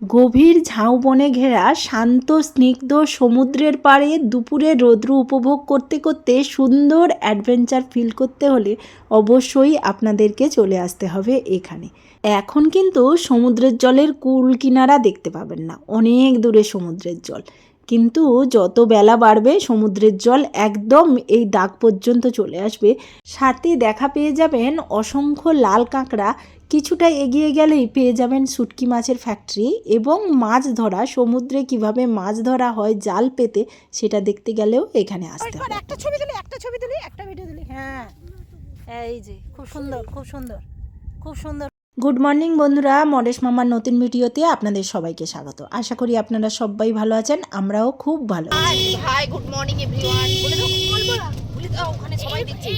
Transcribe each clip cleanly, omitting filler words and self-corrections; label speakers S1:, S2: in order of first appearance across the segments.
S1: গভীর ঝাউবনে ঘেরা শান্ত স্নিগ্ধ সমুদ্রের পাড়ে দুপুরে রৌদ্র উপভোগ করতে করতে সুন্দর অ্যাডভেঞ্চার ফিল করতে হলে অবশ্যই আপনাদেরকে চলে আসতে হবে এখানে। এখন কিন্তু সমুদ্রের জলের কূল কিনারা দেখতে পাবেন না, অনেক দূরে সমুদ্রের জল, কিন্তু যত বেলা বাড়বে সমুদ্রের জল একদম এই দাগ পর্যন্ত চলে আসবে। সাথে দেখা পেয়ে যাবেন অসংখ্য লাল কাঁকড়া, কিছুটা এগিয়ে গেলেই পেয়ে যাবেন শুটকি মাছের ফ্যাক্টরি এবং মাছ ধরা, সমুদ্রে কিভাবে মাছ ধরা হয় জাল পেতে সেটা দেখতে গেলেও এখানে আসতে হবে।
S2: একটা ছবি তুলি, একটা ছবি তুলি, একটা ভিডিও তুলি। হ্যাঁ, এই যে খুব সুন্দর, খুব সুন্দর, খুব সুন্দর।
S1: গুড মর্নিং বন্ধুরা, মডেশ মামার নতুন ভিডিওতে আপনাদের সবাইকে স্বাগত। আশা করি আপনারা সবাই ভালো আছেন, আমরাও খুব ভালো আছি।
S2: Hi, good morning everyone. বলে দাও ওখানে সবাই দেখছে।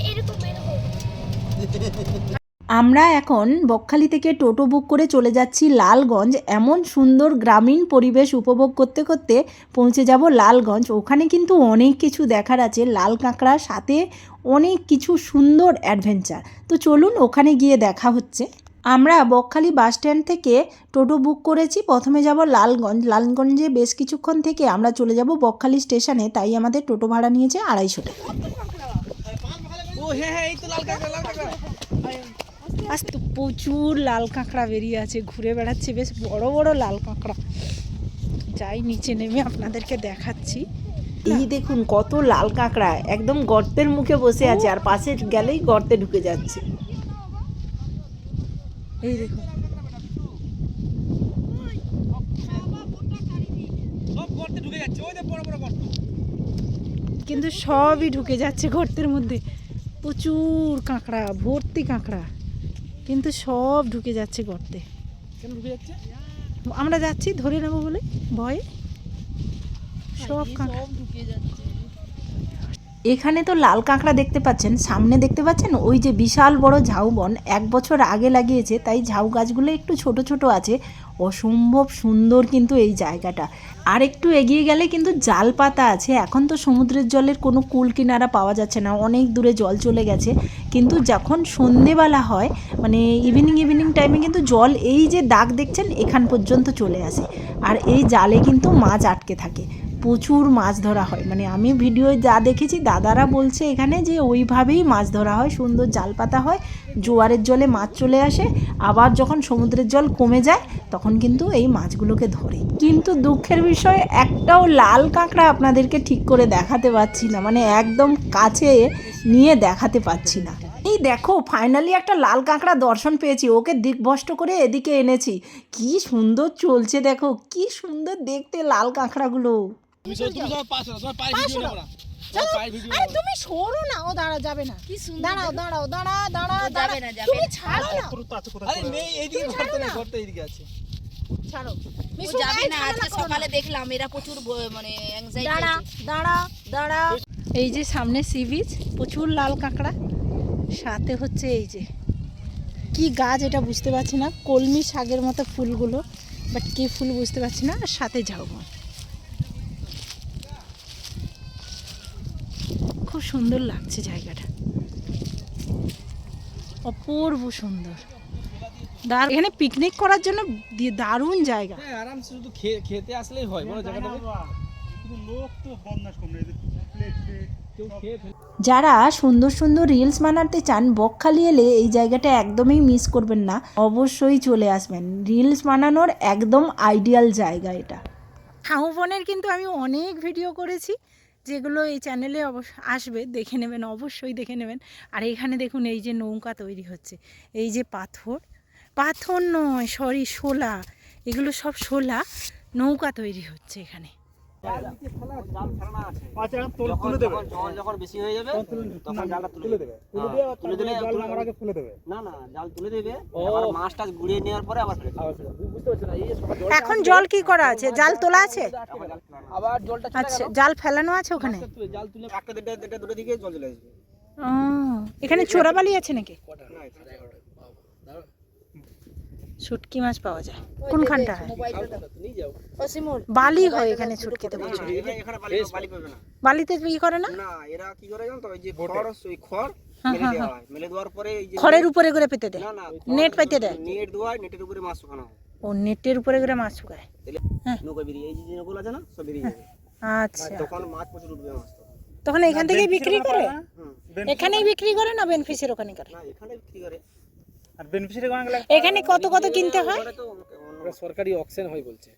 S1: আমরা এখন বকখালি থেকে টোটো বুক করে চলে যাচ্ছি লালগঞ্জ। এমন সুন্দর গ্রামীণ পরিবেশ উপভোগ করতে করতে পৌঁছে যাব লালগঞ্জ। ওখানে কিন্তু অনেক কিছু দেখার আছে, লাল কাঁকড়ার সাথে অনেক কিছু সুন্দর অ্যাডভেঞ্চার। তো চলুন ওখানে গিয়ে দেখা হচ্ছে। আমরা বকখালি বাস স্ট্যান্ড থেকে টোটো বুক করেছি, প্রথমে যাব লালগঞ্জ। লালগঞ্জে বেশ কিছুক্ষণ থেকে আমরা চলে যাব বকখালি স্টেশনে, তাই আমাদের টোটো ভাড়া নিয়েছে 250 টাকা। আজ তো প্রচুর লাল কাঁকড়া বেরিয়ে আছে, ঘুরে বেড়াচ্ছে, বেশ বড় বড় লাল কাঁকড়া। যাই নিচে নেমে আপনাদেরকে দেখাচ্ছি। এই দেখুন কত লাল কাঁকড়া, একদম গর্তের মুখে বসে আছে আর পাশে গেলেই গর্তে ঢুকে যাচ্ছে। এই দেখুন, কিন্তু সবই ঢুকে যাচ্ছে গর্তের মধ্যে। প্রচুর কাঁকড়া, ভর্তি কাঁকড়া, কিন্তু সব ঢুকে যাচ্ছে গর্তে। কেন ঢুকে যাচ্ছে? আমরা যাচ্ছি ধরে নেবো বলে ভয়ে, সব কাঁকড়া ঢুকে যাচ্ছে। এখানে তো লাল কাঁকড়া দেখতে পাচ্ছেন, সামনে দেখতে পাচ্ছেন ওই যে বিশাল বড় ঝাউবন, 1 বছর আগে লাগিয়েছে, তাই ঝাউ গাছগুলো একটু ছোট ছোট আছে। অসম্ভব সুন্দর কিন্তু এই জায়গাটা। আর একটু এগিয়ে গেলে কিন্তু জাল পাতা আছে। এখন তো সমুদ্রের জলের কোনো কূল কিনারা পাওয়া যাচ্ছে না, অনেক দূরে জল চলে গেছে, কিন্তু যখন সন্ধেবেলা হয় মানে ইভিনিং টাইমে কিন্তু জল এই যে দাগ দেখছেন এখান পর্যন্ত চলে আসে। আর এই জালে কিন্তু মাছ আটকে থাকে, প্রচুর মাছ ধরা হয়। মানে আমি ভিডিও যা দেখেছি দাদারা বলছে এখানে যে ওইভাবেই মাছ ধরা হয়, সুন্দর জাল পাতা হয়, জোয়ারের জলে মাছ চলে আসে, আবার যখন সমুদ্রের জল কমে যায় তখন কিন্তু এই মাছগুলোকে ধরে। কিন্তু দুঃখের বিষয় একটাও লাল কাঁকড়া আপনাদেরকে ঠিক করে দেখাতে পাচ্ছি না, মানে একদম কাছে নিয়ে দেখাতে পাচ্ছি না। এই দেখো ফাইনালি একটা লাল কাঁকড়া দর্শন পেয়েছি, ওকে দিকভ্রষ্ট করে এদিকে এনেছি। কি সুন্দর চলছে দেখো, কি সুন্দর দেখতে লাল কাঁকড়াগুলো।
S2: তুমি সরো না, ও দাঁড়া যাবে না। দাঁড়াও দাঁড়াও, দাঁড়া দাঁড়া দাঁড়া, তুমি ছাড়ো না।
S3: আরে নেই, এইদিকে ঘরতে নেই, ঘরতে এইদিকে আছে।
S2: ছাড়ো,
S4: ও যাবে না। আজকে সকালে দেখলাম এরা প্রচুর মানে অ্যাংজাইটি।
S2: দাঁড়া দাঁড়া দাঁড়া।
S1: এই যে সামনে সি বিচ, প্রচুর লাল কাঁকড়া, সাথে হচ্ছে এই যে কি গাছ এটা বুঝতে পারছি না, কলমি শাকের মতো ফুলগুলো, বাট কি ফুল বুঝতে পারছি না, আর সাথে ঝাউবন। খুব সুন্দর লাগছে জায়গাটা, অপূর্ব সুন্দর। এখানে পিকনিক করার জন্য দারুণ জায়গা।
S3: হ্যাঁ, আরামসে শুধু খেতে আসলেই হয় বড় জায়গাটা। লোক তো বদমাশ কম নেই, কেউ খেয়ে ফেলে।
S1: যারা সুন্দর সুন্দর রিলস বানাতে চান বকখালি এলে এই জায়গাটা একদমই মিস করবেন না, অবশ্যই চলে আসবেন। রিলস বানানোর একদম আইডিয়াল জায়গা এটা। ঝাউবনের কিন্তু আমি অনেক ভিডিও করেছি, যেগুলো এই চ্যানেলে আসবে, দেখে নেবেন, অবশ্যই দেখে নেবেন। আর এখানে দেখুন এই যে নৌকা তৈরি হচ্ছে, এই যে পাথর, পাথর নয় সরি শোলা, এগুলো সব শোলা, নৌকা তৈরি হচ্ছে এখানে।
S3: যখন বেশি হয়ে যাবে তখন জালটা তুলে দেবে, তুলে দিলে না জাল তুলে দেবে, আবার মাছটা ঘুরিয়ে নেওয়ার পরে আবার বুঝতে পারছো না।
S1: এখন জল কি করা আছে, জাল তোলা আছে,
S3: আবার জলটা
S1: আচ্ছা জাল ফেলানো আছে ওখানে।
S3: জাল তুলে একটা দেড়টা দুটো দিকে জল চলে আসবে।
S1: এখানে চোরাবালি আছে নাকি? শুটকি মাছ পাওয়া যায় কোনখানটা? বালি হয় এখানে শুটকিতে প্রচুর। বালিতে কি করে না,
S3: এরা কি করে জানো তো, ওই যে খড় মেলে দেওয়া হয়, মেলে দেওয়ার পরে এই যে
S1: খড়ের উপরে করে পেতে দেয়, নেট পেতে দেয়,
S3: নেট দেওয়া, নেটের উপরে মাছ শুকানো হয়।
S1: ও নেটের উপরে করে মাছ শুকায়। হ্যাঁ।
S3: নৌকা বেরিয়ে এই যে নৌকা আছে না সব বেরিয়ে যাবে।
S1: আচ্ছা,
S3: তখন মাছ প্রচুর উঠবে মাছ তখন।
S1: তখন এখান থেকেই বিক্রি করে?
S3: হুম।
S1: এখানেই বিক্রি করে না বেনফিসের ওখানে করে?
S3: না এখানে বিক্রি করে।
S5: আর বেনিফিশিয়ারি কোন গেলে
S1: এখানে কত কত কিনতে হয়?
S3: ওখানে তো
S5: ওটা সরকারি অকশন হয় বলছে,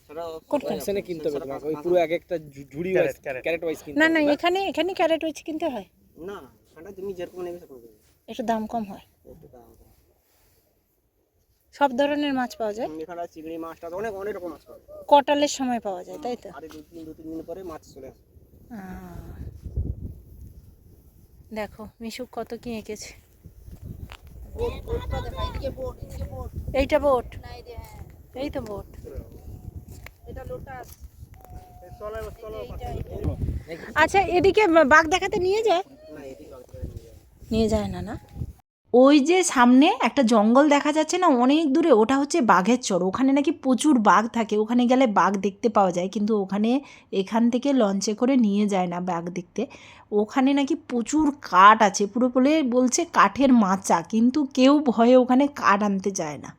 S3: সেটা
S1: করতে হয়।
S5: অকশনে কিনতে হবে তোমাকে, ওই পুরো এক একটা ঝুড়ি ওয়াইজ ক্যারেট ওয়াইজ কিনতে
S1: না
S5: হবে।
S1: না, এখানে ক্যারেট ওইচ কিনতে হয়,
S3: না সেটা তুমি যেরকম নেবে সেরকম দেবে।
S1: একটু দাম কম হয়।
S3: একটু দাম কম।
S1: সব ধরনের মাছ পাওয়া যায়,
S3: এখানে চিংড়ি মাছটা অনেক অনেক রকম মাছ পাবে।
S1: কটালের সময় পাওয়া যায় তাই তো?
S3: আর দু তিন দিন পরে মাছ চলে আসে।
S1: দেখো মিশুক কত কি এঁকেছে।
S4: বোটটা দেখা, এদিকে বোট, এদিকে বোট।
S1: এইটা বোট,
S4: না এই যে হ্যাঁ,
S1: এই তো বোট।
S4: এটা লোটাস।
S1: আচ্ছা, এদিকে বাঘ দেখাতে নিয়ে যায়?
S3: না এদিকে বাগ করে নিয়ে যাবে।
S1: নিয়ে যায় না, না? ওই যে সামনে একটা জঙ্গল দেখা যাচ্ছে না অনেক দূরে, ওটা হচ্ছে বাঘের চর। ওখানে নাকি প্রচুর বাঘ থাকে, ওখানে গেলে বাঘ দেখতে পাওয়া যায়, কিন্তু ওখানে এখান থেকে লঞ্চে করে নিয়ে যায় না বাঘ দেখতে। ওখানে নাকি প্রচুর কাঠ আছে, পুরো বলে বলছে কাঠের মাচা, কিন্তু কেউ ভয়ে ওখানে কাঠ আনতে যায় না।